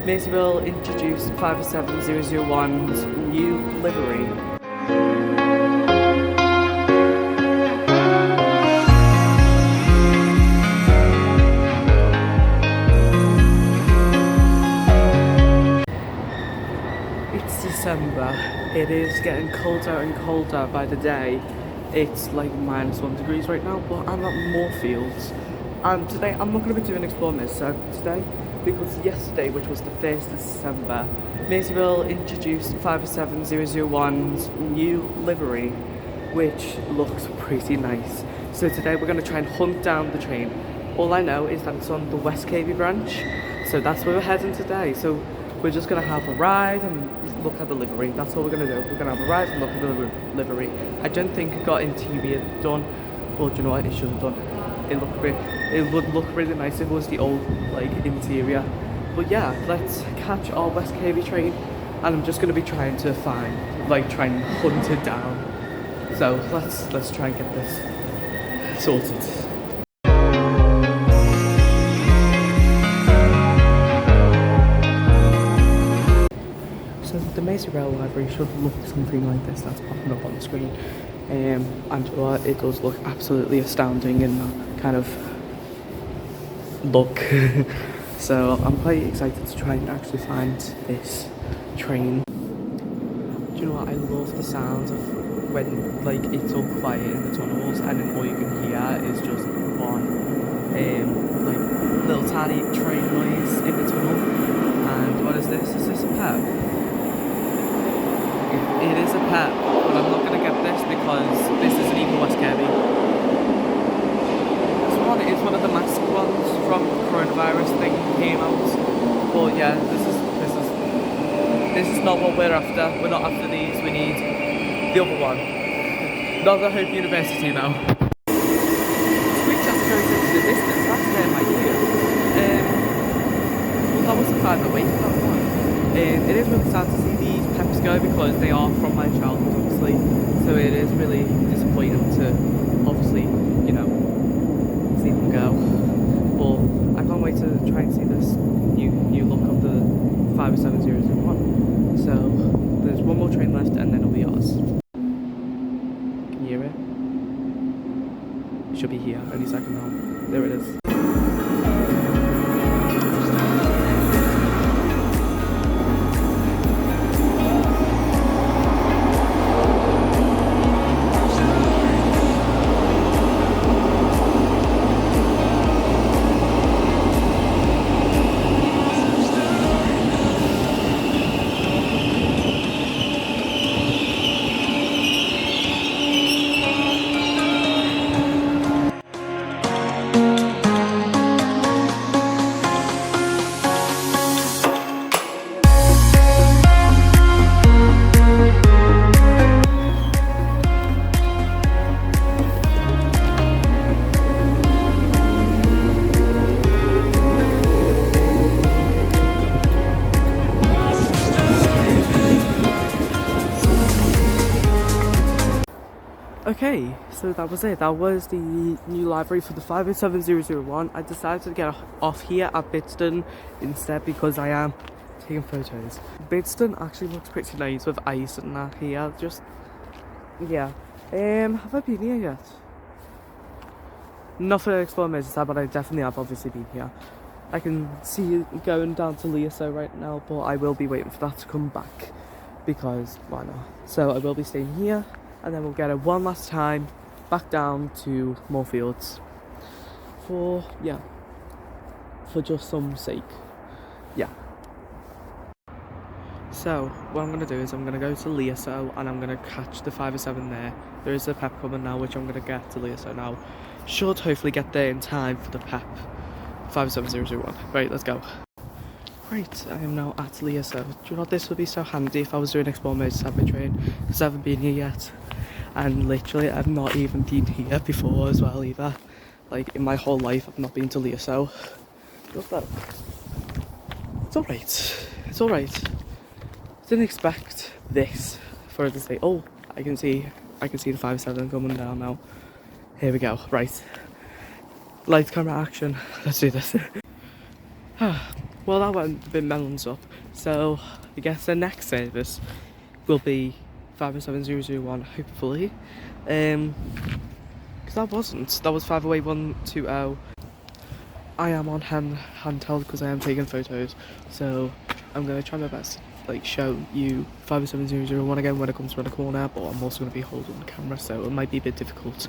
Merseyrail introduced 57001's new livery. It's December. It is getting colder and colder by the day. It's like -1 degrees right now, but I'm at Moorfields. And today I'm not going to be doing Explore Merseyrail today, because yesterday, which was the 1st of December, Merseyrail introduced 57001's new livery, which looks pretty nice. So today we're going to try and hunt down the train. All I know is that it's on the West Kirby branch, so that's where we're heading today. So we're just going to have a ride and look at the livery. That's all we're going to do. We're going to have a ride and look at the livery. I don't think it got interior done, but you know what, it should have done. It would look really nice if it was the old like interior. But yeah, let's catch our West Kirby train, and I'm just going to be trying to find, try and hunt it down. So let's try and get this sorted. So the Merseyrail library should look something like this that's popping up on the screen. And it does look absolutely astounding in that kind of look. So I'm quite excited to try and actually find this train. Do you know what? I love the sounds of when it's all quiet in the tunnels, and then all you can hear is just one little tiny train noise in the tunnel. And what is this? Is this a pet? It is a pet, but I'm not going to get this because this isn't even West Kirby. This one is one of the masked ones from the coronavirus thing came out. But yeah, this is not what we're after. We're not after these. We need the other one. Not the Hope University now. Which just goes into the distance. That's there, my dear. Well, that wasn't far away. That one. It is really sad to see these peps go because they are from my childhood, obviously. So it is really disappointing to, obviously, you know, see them go. But I can't wait to try and see this new look of the 57001. So there's one more train left, and then it'll be ours. Can you hear it? It should be here any second now. There it is. Okay, so that was it. That was the new livery for the 57001. I decided to get off here at Bidston instead because I am taking photos. Bidston actually looks pretty nice with ice and that here. Just, yeah. Have I been here yet? Not for Explore Merseyrail, but I definitely have obviously been here. I can see it going down to Leasowe right now, but I will be waiting for that to come back because why not? So I will be staying here, and then we'll get it one last time back down to Moorfields for just some sake. Yeah. So what I'm going to do is I'm going to go to Leasowe and I'm going to catch the 507 there. There is a pep coming now, which I'm going to get to Leasowe now. Should hopefully get there in time for the pep 57001. Right, let's go. Right, I am now at Leasowe. Do you know what, this would be so handy if I was doing Explore Merseyrail train, because I haven't been here yet. And literally I've not even been here before as well either. Like in my whole life I've not been to Leasowe. What's that? It's alright. It's alright. Didn't expect this for it to say, oh, I can see the 5-7 coming down now. Here we go. Right. Lights, camera, action. Let's do this. What well, that went a bit melons up. So I guess the next service will be 507-001, hopefully. Because that was 508-120. I am on handheld because I am taking photos, so I'm going to try my best to like show you 507-001 again when it comes around the corner, but I'm also going to be holding the camera, so it might be a bit difficult.